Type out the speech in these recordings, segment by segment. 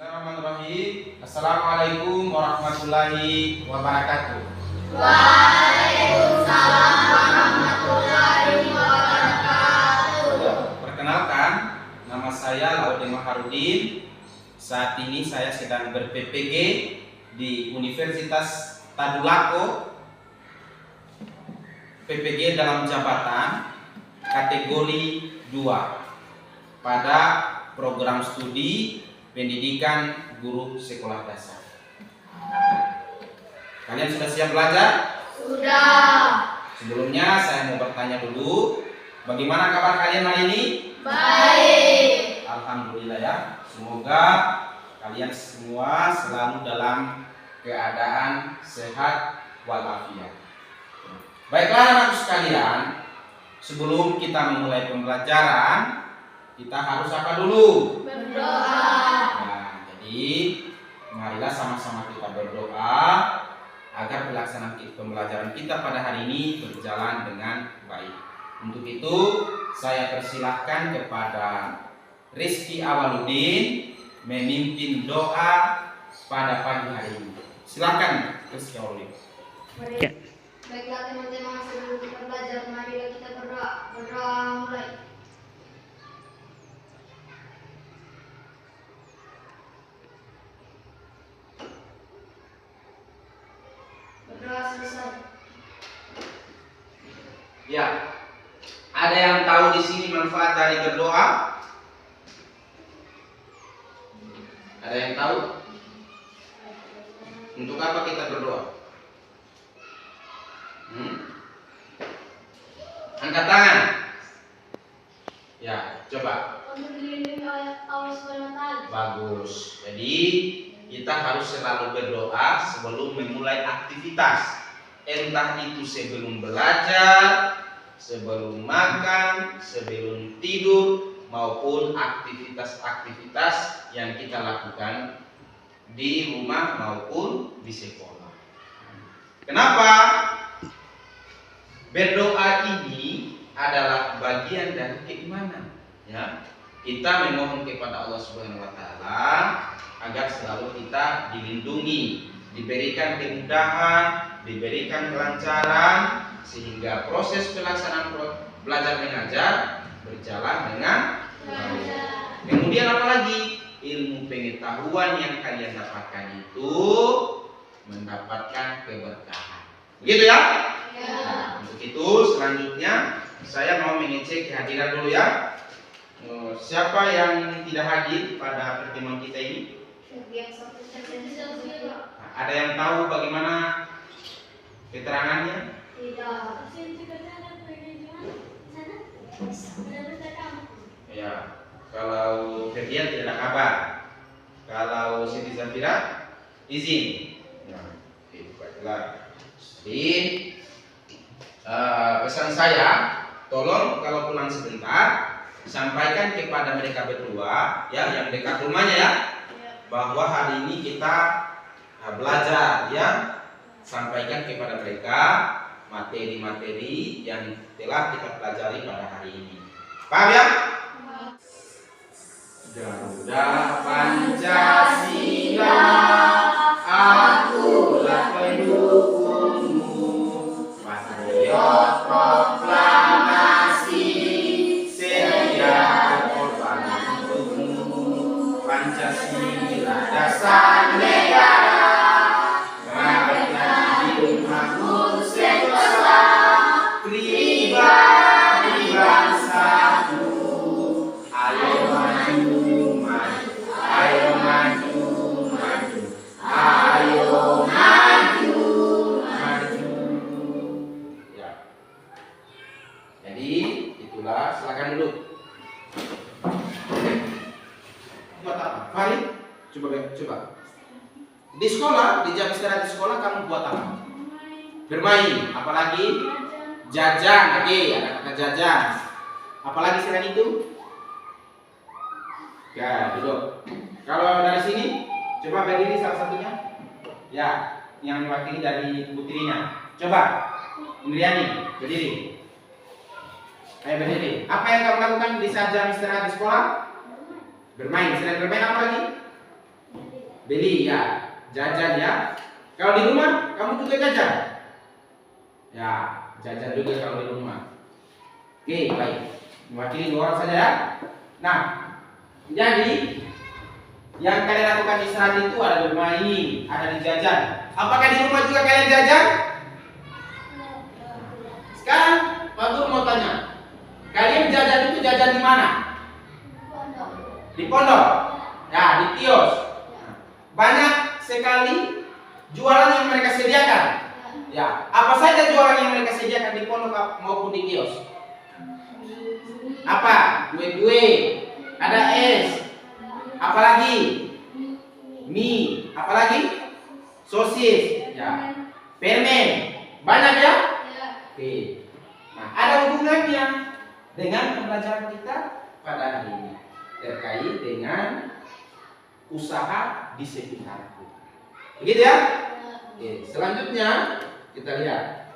Bismillahirrahmanirrahim. Assalamualaikum warahmatullahi wabarakatuh. Waalaikumsalam warahmatullahi wabarakatuh. Perkenalkan, nama saya Laudeng Maharudin. Saat ini saya sedang ber-PPG di Universitas Tadulako. PPG dalam jabatan kategori 2 pada program studi pendidikan guru sekolah dasar. Kalian sudah siap belajar? Sudah. Sebelumnya saya mau bertanya dulu, bagaimana kabar kalian hari ini? Baik. Alhamdulillah ya. Semoga kalian semua selalu dalam keadaan sehat walafiat. Baiklah anak sekalian, sebelum kita memulai pembelajaran, kita harus apa dulu? Berdoa. Nah, jadi marilah sama-sama kita berdoa agar pelaksanaan pembelajaran kita pada hari ini berjalan dengan baik. Untuk itu, saya persilahkan kepada Rizky Awaludin memimpin doa pada pagi hari ini. Silakan Rizky Awaludin. Baiklah teman-teman, sebelum kita belajar, marilah kita berdoa. Berdoa mulai. Berdoa selesai. Ya, ada yang tahu di sini manfaat dari berdoa? Ada yang tahu? Untuk apa kita berdoa? Angkat tangan. Ya, coba. Untuk dilindungi oleh Allah SWT. Bagus. Jadi kita harus selalu berdoa sebelum memulai aktivitas. Entah itu sebelum belajar, sebelum makan, sebelum tidur, maupun aktivitas-aktivitas yang kita lakukan di rumah maupun di sekolah. Kenapa? Berdoa ini adalah bagian dari keimanan, ya. Kita memohon kepada Allah Subhanahu wa taala agar selalu kita dilindungi, diberikan kemudahan, diberikan kelancaran sehingga proses pelaksanaan belajar mengajar berjalan dengan baik. Kemudian apalagi? Ilmu pengetahuan yang kalian dapatkan itu mendapatkan keberkahan. Begitu ya? Nah, untuk itu selanjutnya saya mau mengecek kehadiran dulu ya. Siapa yang tidak hadir pada pertemuan kita ini? Nah, ada yang tahu bagaimana keterangannya? Tidak. Ya, kalau Ferdian tidak ada kabar. Kalau Siti Zafira izin. Nah, baiklah. Jadi pesan saya, tolong kalau pulang sebentar sampaikan kepada mereka berdua ya yang dekat rumahnya ya, bahwa hari ini kita belajar ya. Sampaikan kepada mereka materi-materi yang telah kita pelajari pada hari ini. Paham ya? Garuda Pancasila, akulah pendukungmu, patriot proklamasi, setia berkorban untukmu. Pancasila dasar negara, rakyat makmur sentosa, pribadi bangsaku. Ayo maju, maju, ayo maju, maju, ayo maju, maju. Ya. Jadi itulah, silakan duduk. Buat apa? Farid, coba. Di sekolah, di jam istirahat di sekolah kamu buat apa? Bermain, apalagi jajan. Oke, ada kata jajan. Apalagi selain itu? Ya, duduk. Kalau dari sini, coba berdiri salah satunya. Ya, yang mewakili dari putrinya. Coba, Indriani, berdiri. Ayo berdiri. Apa yang kamu lakukan di saat jam istirahat di sekolah? Bermain. Selain bermain apa lagi? beli ya, jajan ya. Kalau di rumah kamu juga jajan. Ya, jajan juga kalau di rumah. Oke, baik. Mewakili 2 orang saja ya. Nah, jadi yang kalian lakukan di saat itu ada bermain, ada di jajan. Apakah di rumah juga kalian jajan? Sekarang Pak Guru mau tanya, kalian jajan itu jajan di mana? Di pondok? Ya, di kios. Banyak sekali jualan yang mereka sediakan. Ya, apa saja jualan yang mereka sediakan di pondok maupun di kios? Apa? Kue-kue, ada es, apalagi? Mie, apalagi? Sosis, ya. Permen, banyak ya? Oke. Nah, ada hubungannya dengan pembelajaran kita pada hari ini terkait dengan usaha di sekitarku. Begitu ya? Oke, selanjutnya kita lihat.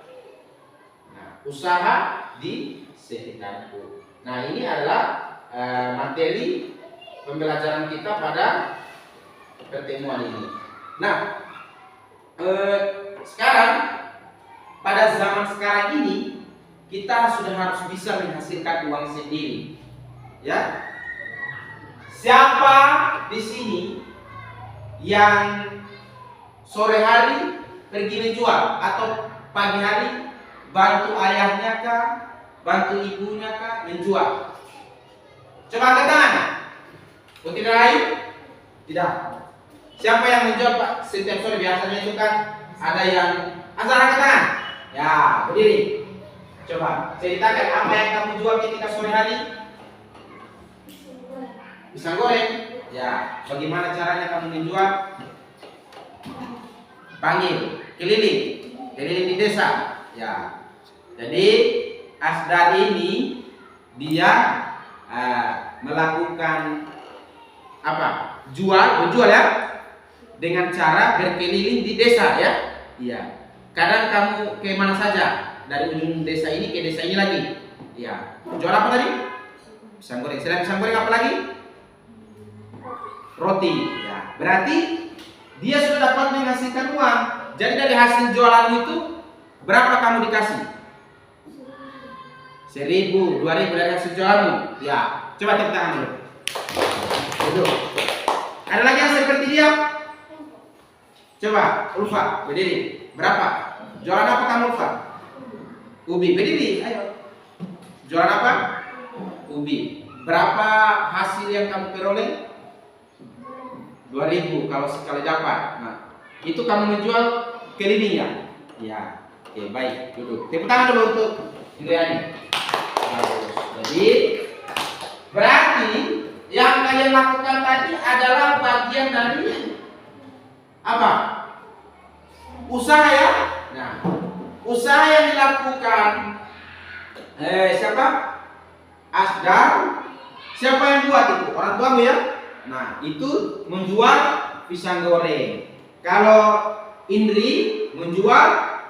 Nah, usaha di sekitarku. Nah, ini adalah materi pembelajaran kita pada pertemuan ini. Nah, sekarang pada zaman sekarang ini kita sudah harus bisa menghasilkan uang sendiri. Ya. Siapa di sini yang sore hari pergi menjual atau pagi hari bantu ayahnya kah, bantu ibunya kah menjual? Coba angkat tangan. Oh, tidak lain? Tidak. Siapa yang menjual Pak? Setiap sore biasanya itu kan ada yang asal angkat tangan. Ya, berdiri. Coba ceritakan apa yang kamu jual ketika sore hari? Pisang goreng. Ya, bagaimana caranya kamu menjual? Panggil, keliling di desa. Ya. Jadi Asdar ini dia melakukan apa? Menjual ya, dengan cara berkeliling di desa ya. Iya. Kadang kamu ke mana saja, dari ujung desa ini ke desa ini lagi. Iya. Jual apa tadi? Pisang goreng. Selain pisang goreng apa lagi? Roti. Ya. Berarti dia sudah dapat menghasilkan uang. Jadi dari hasil jualan itu berapa kamu dikasih? 1.000, 2.000 dari hasil jualanmu. Ya. Coba tepuk tangan dulu. Duduk. Ada lagi yang seperti dia? Coba, Ulfa, berdiri. Berapa? Jualan apa kamu, Ulfa? Ubi, berdiri. Ayo. Jualan apa? Ubi. Berapa hasil yang kamu peroleh? 2.000 kalau sekali dapat. Nah, itu kamu menjual keliling ya? Ya. Oke, baik. Duduk. Tepuk tangan dulu untuk Indriani. Bagus. Jadi berarti yang kalian lakukan tadi adalah bagian dari apa? Usaha ya. Nah, usaha yang dilakukan siapa? Asdar. Siapa yang buat itu? Orang tuamu ya. Nah, itu menjual pisang goreng. Kalau Indri menjual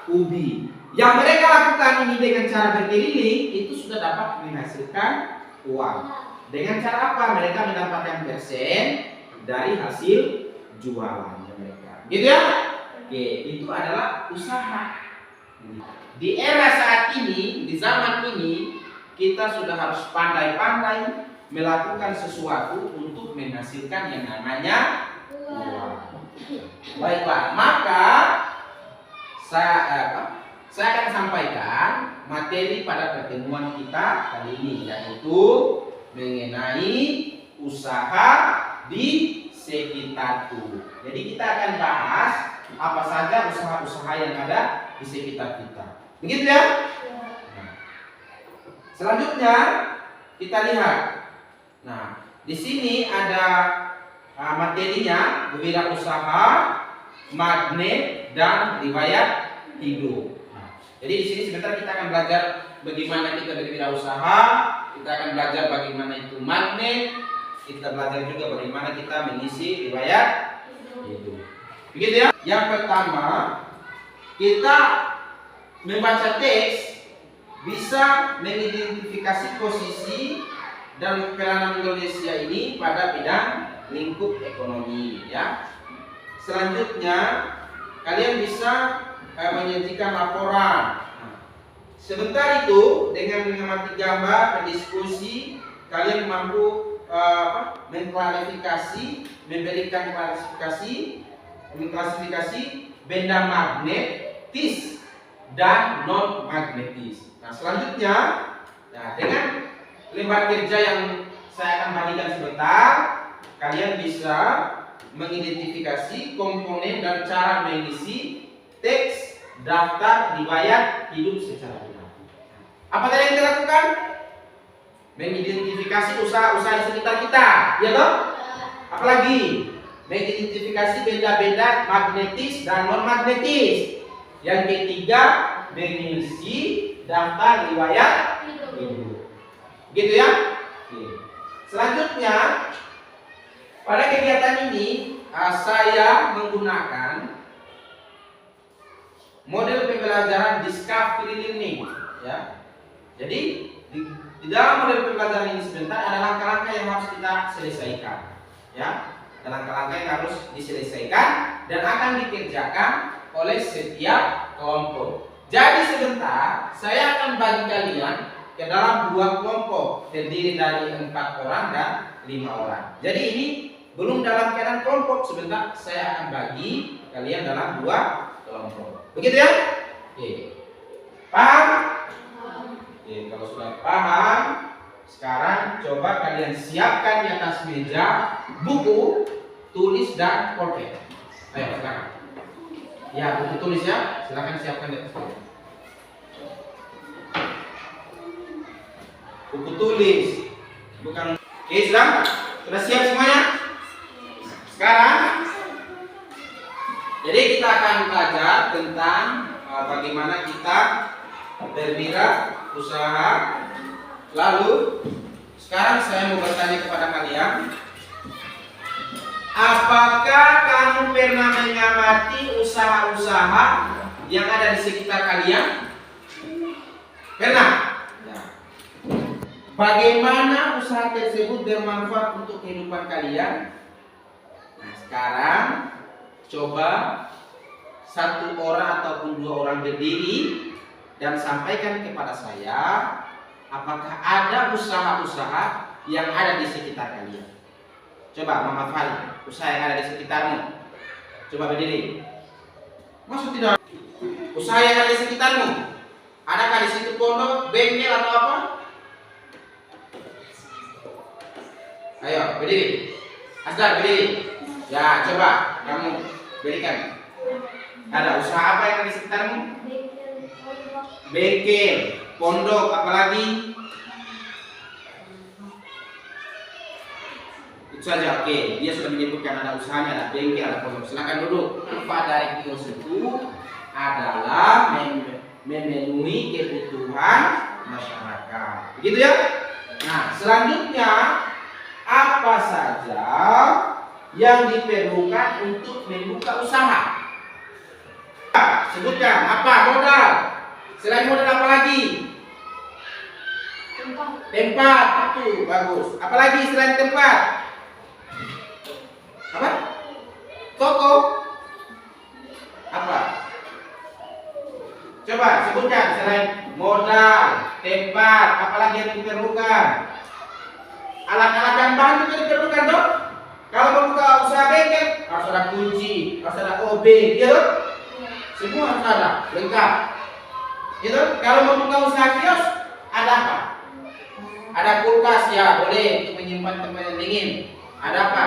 ubi. Yang mereka lakukan ini dengan cara berkeliling itu sudah dapat menghasilkan uang. Dengan cara apa? Mereka mendapatkan persen dari hasil jualannya mereka. Gitu ya? Oke, itu adalah usaha. Di era saat ini, di zaman ini, kita sudah harus pandai-pandai melakukan sesuatu untuk menghasilkan yang namanya uang. Baiklah, maka saya akan sampaikan materi pada pertemuan kita kali ini, yaitu mengenai usaha di sekitarku. Jadi kita akan bahas apa saja usaha-usaha yang ada di sekitar kita. Begitu ya? Nah, selanjutnya kita lihat. Nah, di sini ada materinya, wirausaha, magnet, dan riwayat hidup. Nah, jadi di sini sebentar kita akan belajar bagaimana kita berwirausaha, kita akan belajar bagaimana itu magnet, kita belajar juga bagaimana kita mengisi riwayat hidup. Begitu ya? Yang pertama, kita membaca teks bisa mengidentifikasi posisi dan peranan Indonesia ini pada bidang lingkup ekonomi ya. selanjutnya kalian bisa menyajikan laporan. Sebentar itu dengan mengamati gambar, berdiskusi, kalian mampu mengklarifikasi, memberikan mengklasifikasi benda magnetis dan non magnetis. Nah, selanjutnya, dengan lembar kerja yang saya akan bagikan sebentar, kalian bisa mengidentifikasi komponen dan cara mengisi teks daftar riwayat hidup secara benar. Apa tadi yang kita lakukan? Mengidentifikasi usaha-usaha di sekitar kita, ya toh? Apalagi mengidentifikasi benda-benda magnetis dan non magnetis. Yang ketiga, mengisi daftar riwayat hidup. Gitu ya? Oke. Selanjutnya, pada kegiatan ini saya menggunakan model pembelajaran discovery learning, ya. Jadi di dalam model pembelajaran ini sebentar ada langkah-langkah yang harus kita selesaikan, ya. Ada langkah-langkah yang harus diselesaikan dan akan dikerjakan oleh setiap kelompok. Jadi sebentar saya akan bagi kalian ke dalam 2 kelompok terdiri dari 4 orang dan 5 orang. Jadi ini belum dalam keadaan kelompok, sebentar saya akan bagi kalian dalam 2 kelompok. Begitu ya? Oke. Paham? Oke, kalau sudah paham, sekarang coba kalian siapkan di atas meja buku, tulis dan pulpen. Ayo silakan. Ya, buku tulis ya, silakan siapkan di atas meja. Buku tulis, bukan. Oke, sudah siap semuanya? Sekarang, jadi kita akan belajar tentang bagaimana kita berwirausaha. Lalu sekarang saya mau bertanya kepada kalian, apakah kamu pernah mengamati usaha-usaha yang ada di sekitar kalian? Pernah? Ya. Bagaimana usaha tersebut bermanfaat untuk kehidupan kalian? Nah, sekarang coba 1 orang ataupun 2 orang berdiri dan sampaikan kepada saya, apakah ada usaha-usaha yang ada di sekitar kalian? Coba Mama Fali, usaha yang ada di sekitarmu. Coba berdiri. Maksud tidak? Usaha yang ada di sekitarmu. Adakah di situ pondok, bengkel atau apa? Ayo berdiri. Asdar berdiri. Ya coba kamu berikan. Ada usaha apa yang ada di sekitarmu? Bengkel, pondok, apalagi? Itu saja. Oke, dia sudah menyebutkan ada usahanya, ada bengkel, ada pondok. Silakan duduk. Pada kios itu adalah memenuhi kebutuhan masyarakat. Begitu ya? Nah, selanjutnya apa saja yang diperlukan untuk membuka usaha? Sebutkan apa modal? Selain modal apa lagi? Tempat, itu bagus. Apalagi selain tempat? Apa? Toko? Apa? Coba sebutkan selain modal, tempat, apalagi yang diperlukan? Alat-alat dan bahan juga diperlukan dong. Kalau membuka usaha bengkel harus ada kunci, harus ada OB, gitu. Semua harus ada, lengkap. Gitu. Kalau membuka usaha kios, ada apa? Ada kulkas ya, boleh untuk menyimpan tempat yang dingin. Ada apa?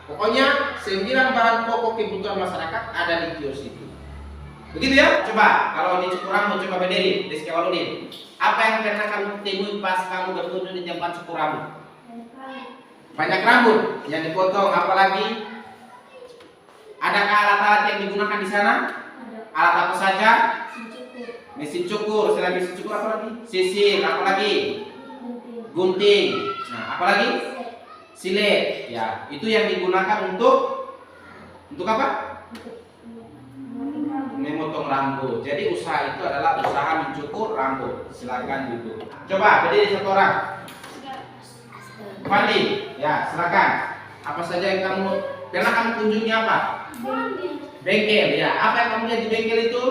Pokoknya 9 bahan pokok kebutuhan masyarakat ada di kios itu. Begitu ya? Coba kalau di Cukuramu coba berdiri, Rizky Waludin. Apa yang pernah kamu temui pas kamu berkunjung di tempat Cukuramu? Banyak rambut yang dipotong, apalagi? Adakah alat-alat yang digunakan di sana? Alat apa saja? Mesin cukur, selain mesin cukur apa lagi? Sisir, apa lagi? Gunting. Nah, apa lagi? Silet. Ya, itu yang digunakan untuk apa? Memotong rambut. Jadi usaha itu adalah usaha mencukur rambut. Silakan duduk. Coba berdiri 1 orang. Fadli, ya silakan. Apa saja yang kamu Pernah kamu kunjungi apa? Bengkel, ya. Apa yang kamu lihat di bengkel itu?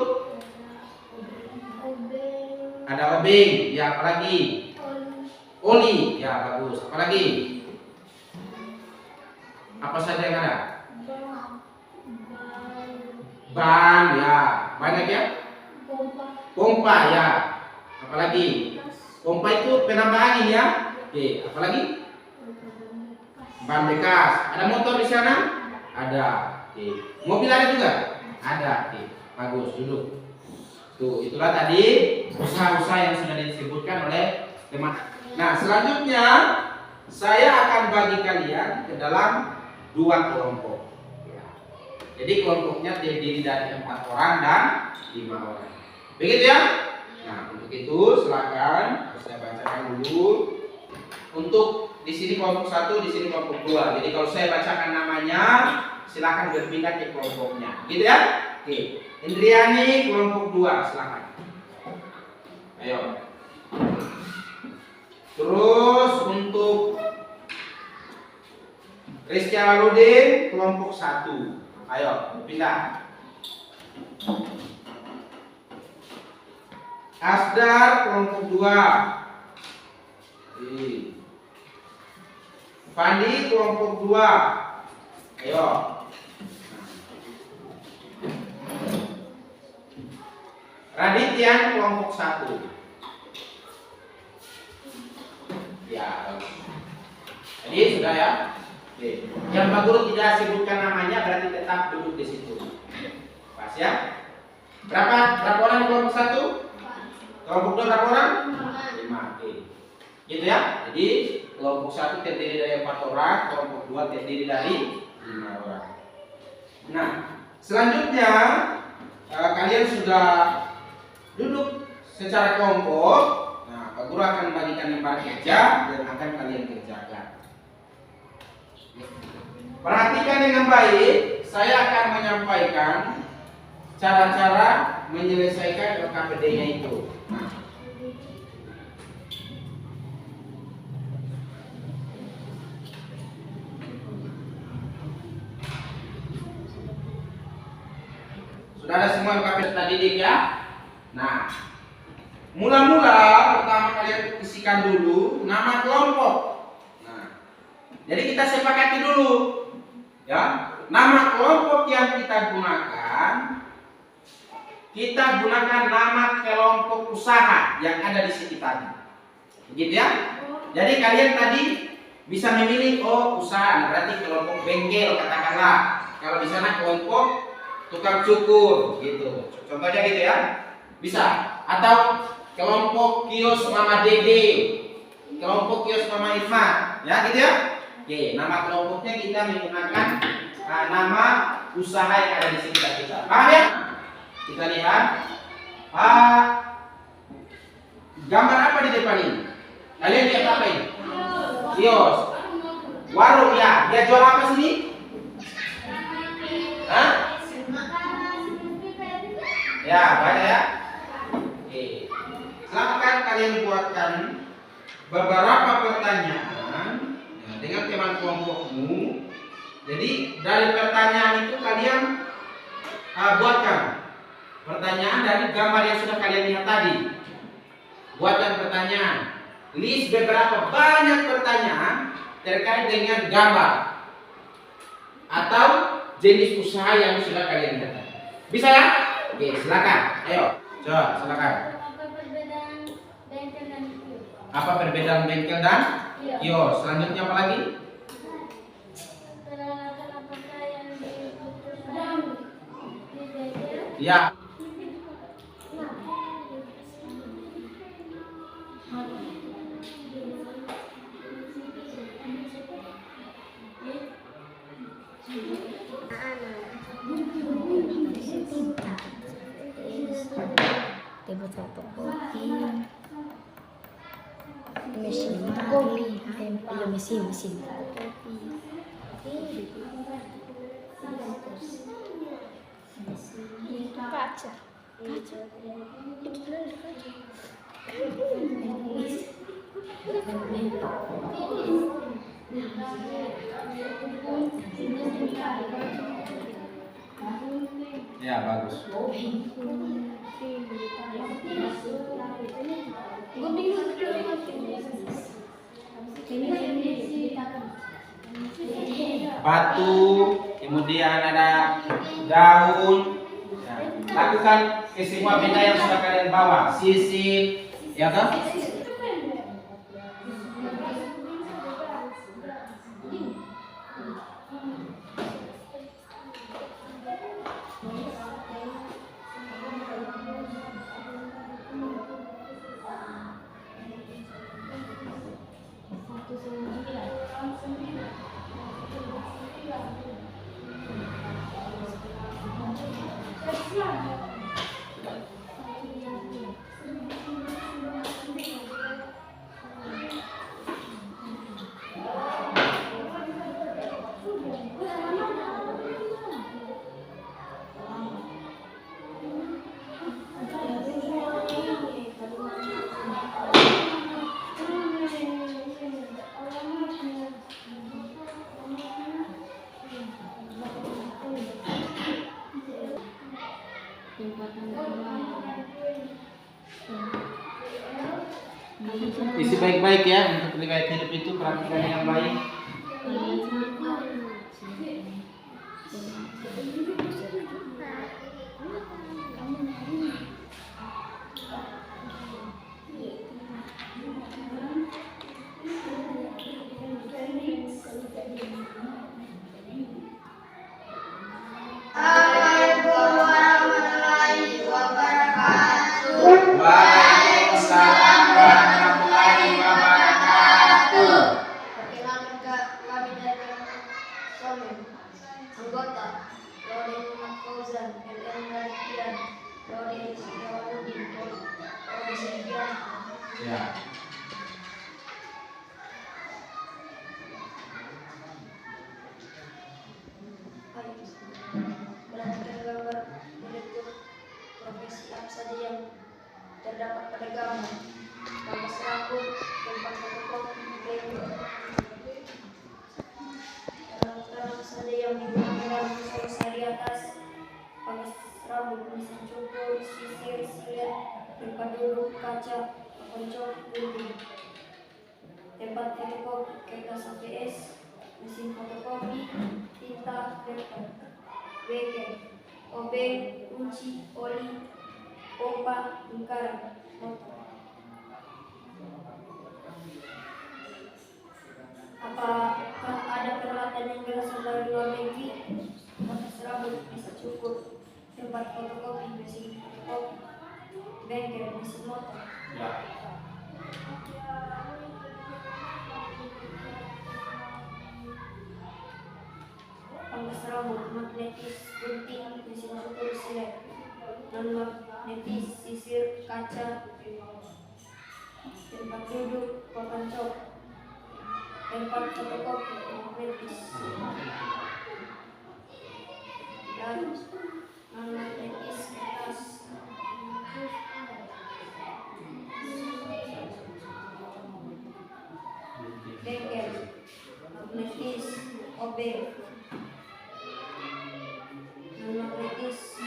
Ada obeng, ya. Apalagi? Oli, ya, bagus. Apalagi? Apa saja yang ada? Ban, ya. Banyak ya? Pompa, ya. Apalagi? Pompa itu penambah angin, ya. Oke, apalagi? Ban bekas. Ada motor di sana? Ada. Oke. Mobil ada juga? Ada. Oke. Bagus, duduk. Tuh, itulah tadi usaha-usaha yang sudah disebutkan oleh teman. Nah, selanjutnya saya akan bagi kalian ke dalam 2 kelompok. Ya. Jadi kelompoknya terdiri dari 4 orang dan 5 orang. Begitu ya? Nah, untuk itu silakan saya bacakan dulu. Untuk di sini kelompok 1, di sini kelompok 2. Jadi kalau saya bacakan namanya, silakan berpindah ke kelompoknya. Gitu ya? Oke. Indriani kelompok 2, silakan. Ayo. Terus untuk Rizky Awaludin kelompok 1. Ayo, pindah. Asdar kelompok 2. Fandi kelompok 2. Ayo. Radityan kelompok 1. Ya, bagus. Jadi sudah ya. Oke. Yang Pak Guru tidak sebutkan namanya berarti tetap duduk di situ. Pas ya. Berapa orang di kelompok 1? Kelompok 2 berapa orang? 5. Oke. Gitu ya. Jadi kelompok 1 terdiri dari 4 orang, kelompok 2 terdiri dari 5 orang. Nah, selanjutnya kalian sudah duduk secara kelompok. Nah, Pak Guru akan membagikan lembar kerja dan akan kalian kerjakan. Perhatikan dengan baik, saya akan menyampaikan cara-cara menyelesaikan LKPD-nya itu. Nah, sudah ada semua LKPD tadi ya? Nah, mula-mula pertama kalian isikan dulu nama kelompok. Nah, jadi kita sepakati dulu, ya. Nama kelompok yang kita gunakan nama kelompok usaha yang ada di sini tadi. Begitu ya? Jadi kalian tadi bisa memilih usaha, berarti kelompok bengkel katakanlah. Kalau di sana kelompok tukang cukur gitu. Contohnya gitu ya. Bisa. Atau kelompok kios Mama Dede, kelompok kios Mama Irma, ya gitu ya. Oke, nama kelompoknya kita menggunakan nama usaha yang ada di sekitar kita. Paham ya? Kita lihat. Gambar apa di depan ini? Kalian lihat apa ini? Kios. Warung ya. Dia jual apa sini? Hah? Ya, banyak ya. Oke. Silakan kalian buatkan beberapa pertanyaan dengan teman kelompokmu. Jadi dari pertanyaan itu kalian buatkan pertanyaan dari gambar yang sudah kalian lihat tadi. Buatkan pertanyaan. List beberapa banyak pertanyaan terkait dengan gambar atau jenis usaha yang sudah kalian lihat. Bisa ya? Oke, silakan. Ayo, coba silakan. Apa perbedaan bengkel dan kios? Selanjutnya apa lagi? Ya. Tebel fotokopi, mesin kopi, mesin fotokopi, kaca, itu dari kaca. Ya, bagus. Batu, kemudian ada daun. Ya, lakukan ke semua benda yang sudah kalian bawa. Sisip, ya kan? Isi baik-baik ya untuk riwayat hidup itu, perhatikan yang baik. Assalamualaikum warahmatullahi wabarakatuh. Waalaikumsalam warahmatullahi wabarakatuh. Perkenalkan kami dari Somen, anggota Lode Muhammad Fauzan, LN Malikian, Lode Setiawadudin, Lode Setiawan. Ya. Perhatikan gambar direktur profesi apa saja yang terdapat pada gambar. Pangkas rambut, tempat fotokopi, bengkel. Terang saja yang digunakan dalam usaha di atas. Pangkas rambut, mesin cukur, sisir, silet, tempat duduk, kaca, pencok, gunting. Tempat fotokopi, kertas APS, mesin fotokopi, tinta, printer, bengkel, obeng, kunci, oli, pompa, lingkaran, motor. Apakah ada peralatan yang berasal dari luar negeri? Pangkas rambut, mesin cukur, tempat fotokopi, mesin fotokopi, bengkel, mesin motor. Ya. Pangkas rambut, magnetis, gunting, mesin cukur, silet, non magnetis, sisir, kaca, tempat duduk, papan cok, tempat fotokopi, magnetis, dan non magnetis, kertas, bengkel, magnetis, obeng, non magnetis,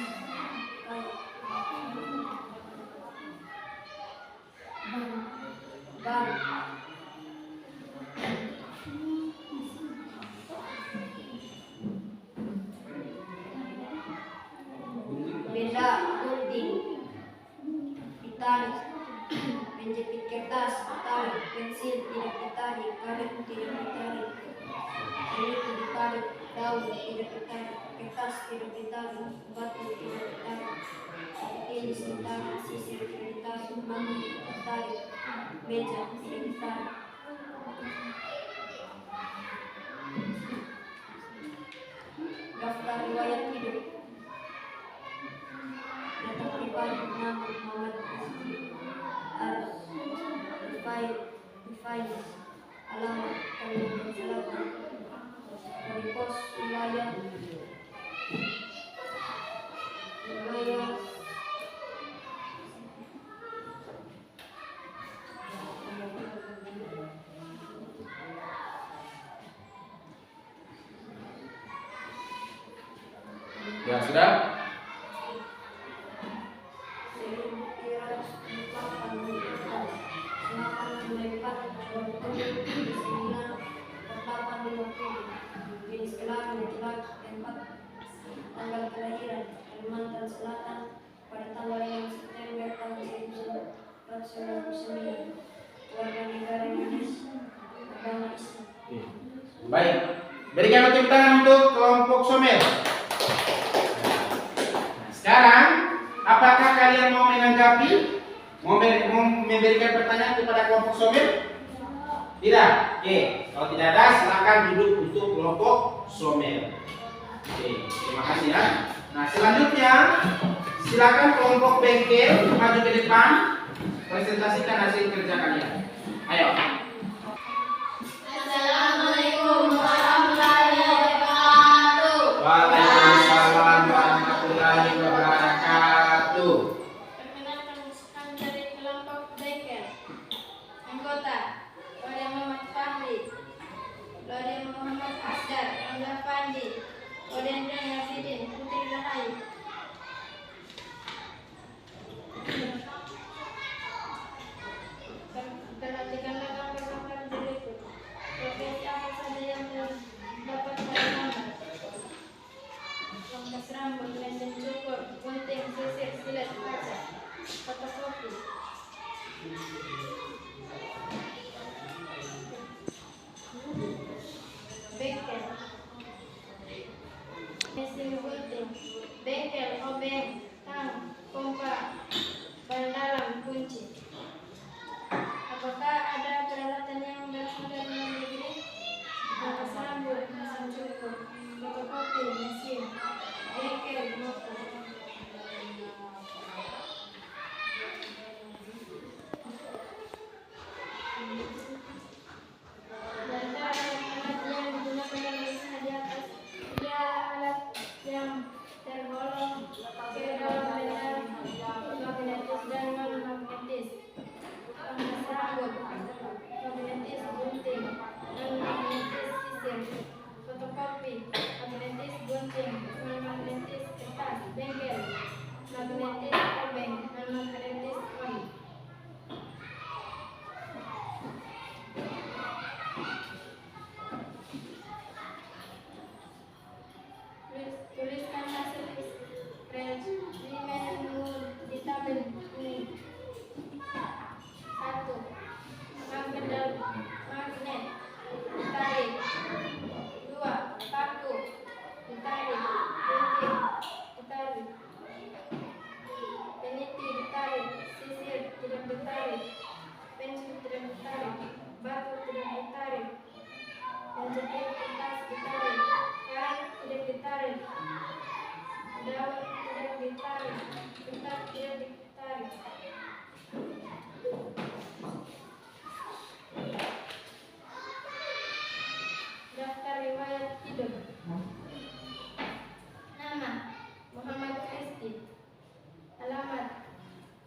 ban, benda, gunting, ditarik, menjepit kertas, ditarik, pensil tidak ditarik, karet tidak ditarik, peniti ditarik, daun tidak ditarik, kertas tidak ditarik, batu tidak ditarik, tilis ditarik, sisir tidak ditarik, mandi tidak ditarik, meja tidak ditarik. Daftar riwayat hidup. Data pribadi nama Muhammad Al-Rifai, alamat Kalimantan Selatan, dari pos wilayah Ya sudah. Jenis kelamin laki-laki tempat tanggal kelahiran Kalimantan Selatan pada tanggal 5 September tahun 1999. Warga negara Indonesia, agama Islam. Baik. Berikan tepuk tangan untuk kelompok Somel. Sekarang, apakah kalian mau menanggapi? Mau memberikan pertanyaan kepada kelompok Somel? Tidak? Oke. Kalau tidak ada, silakan duduk untuk kelompok Somel. Oke, terima kasih ya. Nah, selanjutnya silakan kelompok Bengkel maju ke depan, presentasikan hasil kerja kalian. Ayo. Assalamualaikum warahmatullahi wabarakatuh. Waalaikumsalam warahmatullahi wabarakatuh. Perkenalkan pasukan dari kelompok Bengkel. Anggota Lode Muhammad Fahri, Lode Muhammad Asgar, Angga Fandi, Lode Indra Yafidin, Putri Rahayu. Perhatikanlah gambar-gambar berikut. Profesi apa saja yang dapat saya nama? Pangkas rambut, lengan cukur, gunting, sisir, silet, kaca, fotokopi. Bengkel. Mesin gunting. Bengkel, obeng, tang, pompa, ban dalam, kunci. Apakah ada peralatan yang berasal dari luar negeri? Pangkas rambut, mesin cukur, fotokopi, mesin, bengkel, motor. Di antara alat yang digunakan dalam usaha di atas, tiga alat yang tergolong ke dalam benda magnetis dan non-magnetis. Pangkas rambut, magnetis gunting, non-magnetis sisir, fotokopi, magnetis gunting, non-magnetis kertas, bengkel, magnetis obeng, non-magnetis oli. Tuliskan hasil eksperimenmu di tabel ini. 1. Magnet ditarik. 2. Paku ditarik. Gunting ditarik. Peniti ditarik. Sisir tidak ditarik. Pensil tidak ditarik. Batu tidak ditarik. Penjepit kertas ditarik. Karet tidak ditarik. Daun tidak ditarik. Kertas tidak ditarik. Daftar riwayat hidup. Nama Muhammad Kristi. Alamat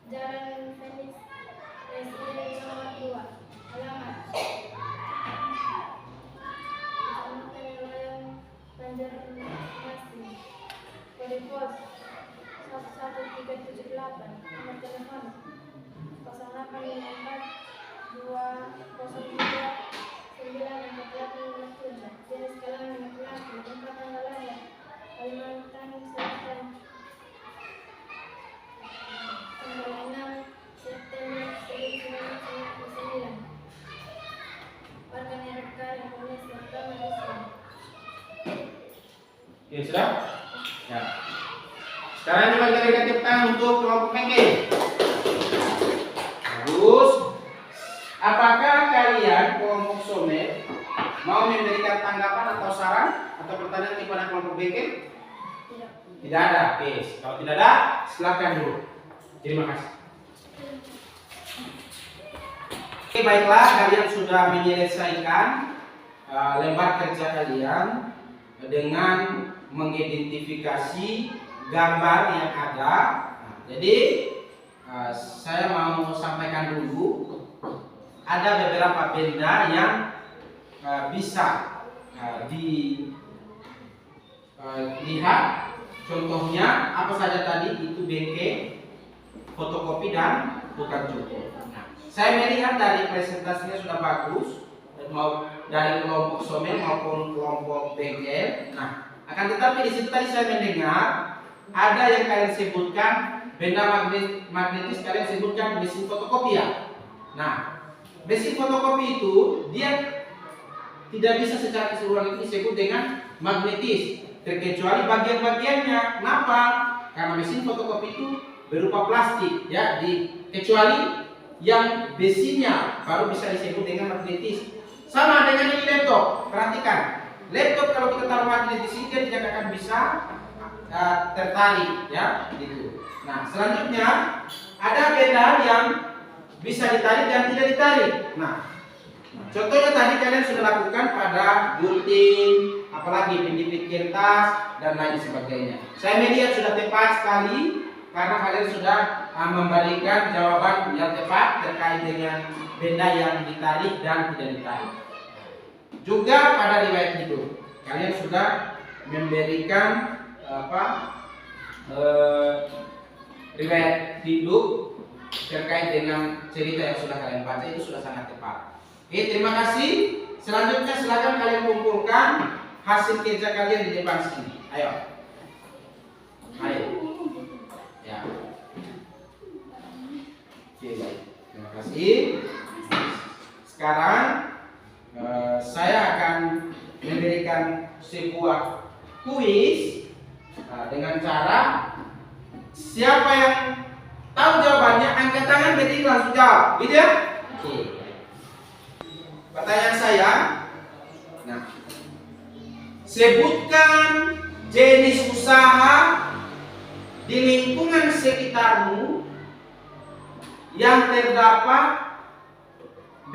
Jalan Phoenix Residen nomor 2. Alamat Kecamatan Layang Banjarmasin. Kode pos 11378. Nomor telepon 0854 202 94857. Jenis kelamin laki-laki. Tempat tanggal lahir Kalimantan Selatan tanggal 6 September 1999. Warga negara Indonesia, agama Islam. Ya sudah? Ya. Sekarang coba kita berikan tepuk tangan untuk kelompok Bengkel. Bagus. Apakah kalian kelompok Somel mau memberikan tanggapan atau saran atau pertanyaan kepada kelompok Bengkel? Tidak ada. Oke, kalau tidak ada, silakan dulu. Terima kasih. Oke, baiklah, kalian sudah menyelesaikan lembar kerja kalian dengan mengidentifikasi gambar yang ada. Nah, jadi saya mau sampaikan dulu ada beberapa benda yang bisa dilihat Contohnya apa saja tadi? Itu bengkel, fotokopi dan tukang cukur. Nah, saya melihat dari presentasinya sudah bagus, mau dari kelompok somel maupun kelompok bengkel. Nah, akan tetapi di situ tadi saya mendengar ada yang kalian sebutkan benda magnetis, kalian sebutkan mesin fotokopi ya. Nah, mesin fotokopi itu dia tidak bisa secara keseluruhan itu disebut dengan magnetis, terkecuali bagian-bagiannya. Kenapa? Karena mesin fotokopi itu berupa plastik ya, kecuali yang besinya baru bisa disebut dengan magnetis. Sama dengan ini laptop. Perhatikan, laptop kalau kita taruh magnetis ini dia tidak akan bisa tertarik ya, gitu. Nah, selanjutnya ada benda yang bisa ditarik dan tidak ditarik. Nah, contohnya tadi kalian sudah lakukan pada gunting, apalagi penjepit kertas dan lain sebagainya. Saya melihat sudah tepat sekali karena kalian sudah memberikan jawaban yang tepat terkait dengan benda yang ditarik dan tidak ditarik. Juga pada riwayat hidup kalian sudah memberikan riwayat hidup terkait dengan cerita yang sudah kalian baca, itu sudah sangat tepat. Oke, terima kasih. Selanjutnya silakan kalian kumpulkan hasil kerja kalian di depan sini. Ayo. Ya. Oke, baik. Terima kasih. Sekarang saya akan memberikan sebuah kuis dengan cara siapa yang tahu jawabannya angkat tangan, berdiri langsung jawab, gitu ya? Oke. Pertanyaan saya, nah, sebutkan jenis usaha di lingkungan sekitarmu yang terdapat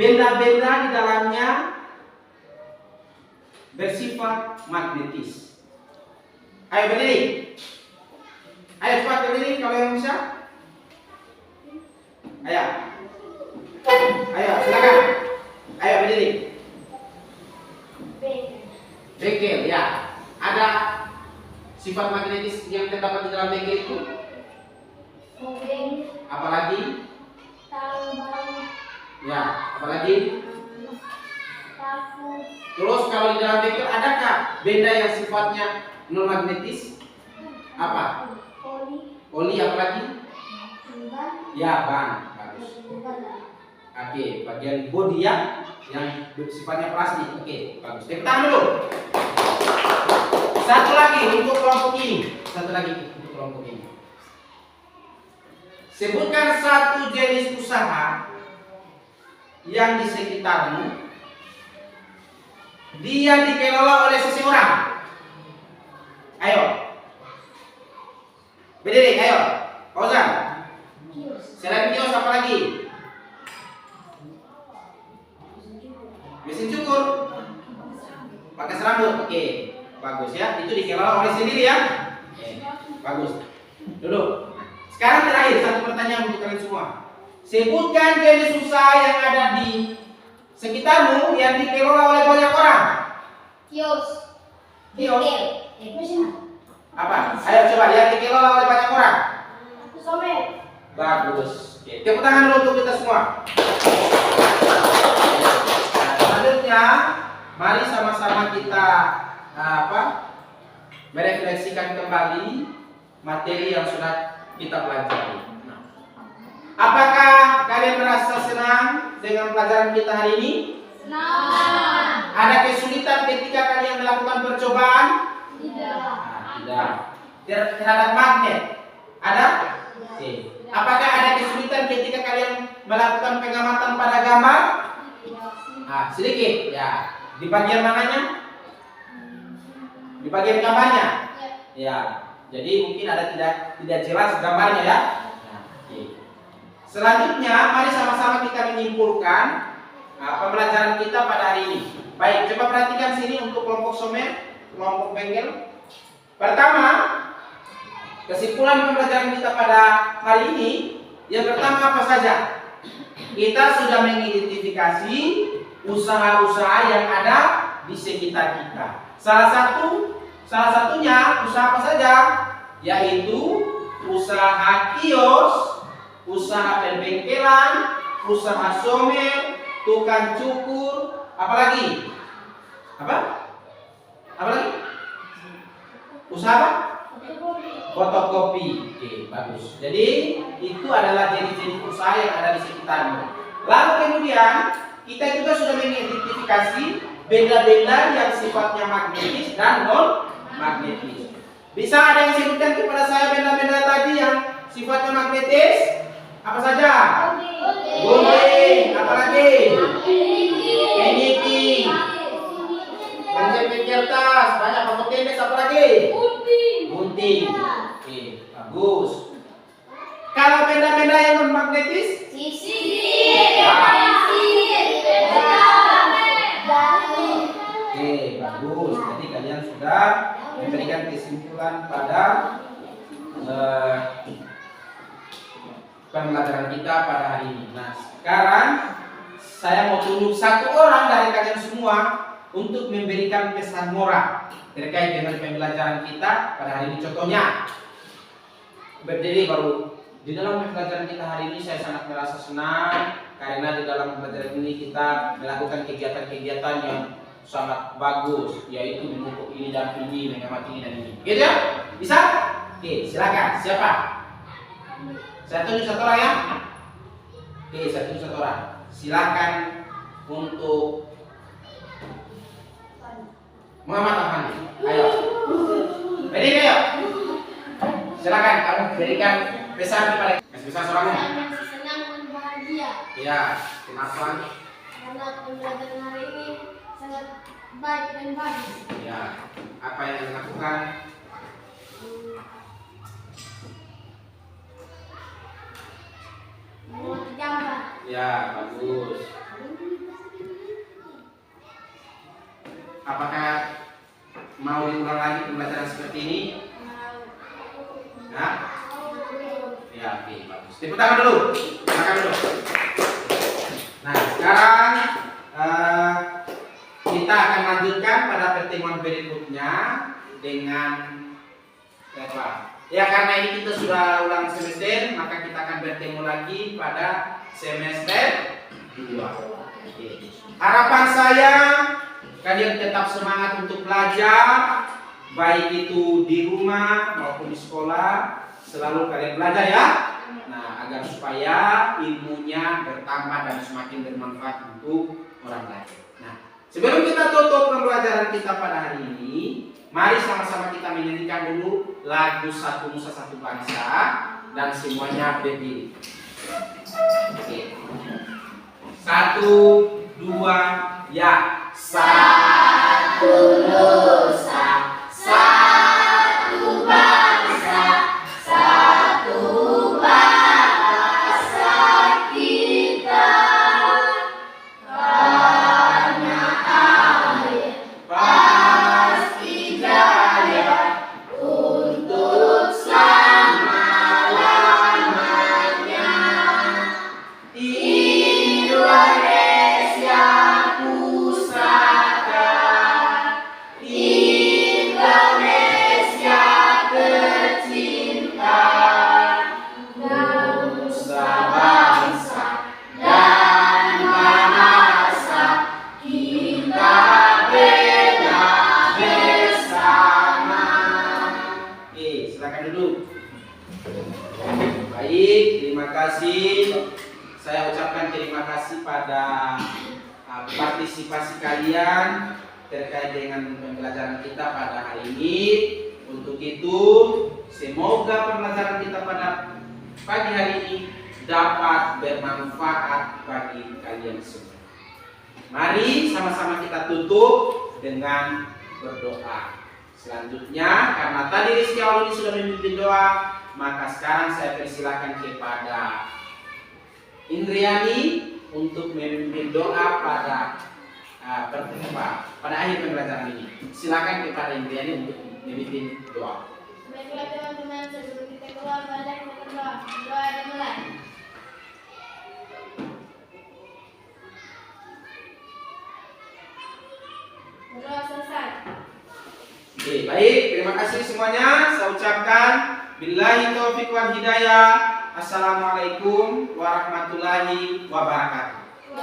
benda-benda di dalamnya bersifat magnetis. Ayo berdiri. Ayo cepat berdiri kalau yang bisa. Ayo. Ayo silakan. Ayo berdiri. Bengkel ya. Ada sifat magnetis yang terdapat di dalam bengkel itu? Apalagi? Ya, apalagi? Terus kalau di dalam bengkel adakah benda yang sifatnya non magnetis? Apa? Oli apalagi? Ya, ban. Bagus. Oke, bagian bodi ya yang sifatnya plastik. Oke, bagus. Tepuk tangan dulu. Satu lagi untuk kelompok ini. Satu lagi untuk kelompok ini. Sebutkan satu jenis usaha yang di sekitarmu dia dikelola oleh seseorang. Ayo. Berdiri, ayo. Fauzan. Selain kios apa lagi? Mesin cukur. Pakai serabut. Oke. Bagus ya. Itu dikelola oleh sendiri ya. Bagus. Duduk. Sekarang terakhir satu pertanyaan untuk kalian semua. Sebutkan jenis usaha yang ada di sekitarmu yang dikelola oleh banyak orang. Kios. Apa? Ayo coba yang dikelola oleh banyak orang. Somel. Bagus. Oke, tepuk tangan dulu untuk kita semua. Nah, selanjutnya, mari sama-sama kita merefleksikan kembali materi yang sudah kita pelajari. Nah, apakah kalian merasa senang dengan pelajaran kita hari ini? Senang. Ada kesulitan ketika kalian melakukan percobaan? Tidak. Tidak. Terhadap magnet? Ada? Oke. Apakah ada kesulitan ketika kalian melakukan pengamatan pada gambar? Sedikit. Ya. Di bagian mananya? Di bagian gambarnya? Ya. Jadi mungkin ada tidak jelas gambarnya ya. Nah, oke. Selanjutnya, mari sama-sama kita menyimpulkan pembelajaran kita pada hari ini. Baik, coba perhatikan sini untuk kelompok somel, kelompok bengkel. Pertama, kesimpulan pembelajaran kita pada hari ini, yang pertama apa saja? Kita sudah mengidentifikasi usaha-usaha yang ada di sekitar kita. Salah satunya usaha apa saja? yaitu usaha kios, usaha pembengkelan, usaha somel, tukang cukur, apalagi? Apa? Apalagi? Usaha apa? Fotokopi. Oke, bagus. Jadi itu adalah jenis-jenis usaha yang ada di sekitarmu. Lalu kemudian kita juga sudah mengidentifikasi benda-benda yang sifatnya magnetis dan non magnetis. Bisa ada yang sebutkan kepada saya benda-benda tadi yang sifatnya magnetis? Apa saja? Gunting. Apalagi? Peniti. Penjepit kertas. Banyak fotokopi. Apalagi? Gunting. Oke, bagus. Kalau benda-benda yang non magnetis? Oke, bagus. Jadi kalian sudah memberikan kesimpulan pada pembelajaran kita pada hari ini. Nah, sekarang saya mau tunjuk satu orang dari kalian semua untuk memberikan pesan moral terkait dengan pembelajaran kita pada hari ini. Contohnya, berdiri baru di dalam pembelajaran kita hari ini saya sangat merasa senang karena di dalam pembelajaran ini kita melakukan kegiatan-kegiatan yang sangat bagus, yaitu memupuk ini dan ini, mengamati ini dan ini. Gitu ya? Bisa? Oke, silakan. Siapa? Saya tunjuk satu orang ya. Oke, saya tunjuk satu orang. Silakan untuk Muhammad Afandi. Ayo. Ready, ayo. Silakan kamu berikan pesan kepada pesan seorang. Senang dan bahagia. Ya, kenapa? Karena pembelajaran hari ini sangat baik dan bagus. Ya, apa yang dilakukan? Membuat gambar. Ya, bagus. Apakah mau diulang lagi pembelajaran seperti ini? Nah, ya, oke, bagus. Tepuk tangan dulu. Silakan dulu. Nah, sekarang kita akan lanjutkan pada pertemuan berikutnya dengan apa? Ya, karena ini kita sudah ulang semester, maka kita akan bertemu lagi pada semester 2. Oke. Harapan saya kalian tetap semangat untuk belajar, baik itu di rumah maupun di sekolah, selalu kalian belajar ya. Nah, agar supaya ilmunya bertambah dan semakin bermanfaat untuk orang lain. Nah, sebelum kita tutup pembelajaran kita pada hari ini, mari sama-sama kita menyanyikan dulu lagu Satu Nusa Satu Bangsa dan semuanya berdiri. Oke. 1, 2, ya. Satu Nusa, satu bangsa, satu bahasa kita. Karena air pasti jaya untuk selama-lamanya. Indonesia pusaka, Indonesia tercinta, bangsa bangsa dan bahasa kita beda bersama. Oke, silakan duduk. Baik, terima kasih. Saya ucapkan terima kasih pada partisipasi kalian terkait dengan pembelajaran kita pada hari ini. Untuk itu, semoga pembelajaran kita pada pagi hari ini dapat bermanfaat bagi kalian semua. Mari sama-sama kita tutup dengan berdoa. Selanjutnya, karena tadi Rizky Awaludin sudah memimpin doa, maka sekarang saya persilakan kepada Indriani untuk memimpin doa pada pada akhir pembelajaran ini. Silakan kepada Indriani untuk memimpin doa. Baiklah teman-teman, sebelum kita keluar banyak kita berdoa. Doa dimulai. Berdoa selesai. Oke, baik. Terima kasih semuanya. Saya ucapkan Billahi taufiq wal hidayah. Assalamualaikum warahmatullahi wabarakatuh.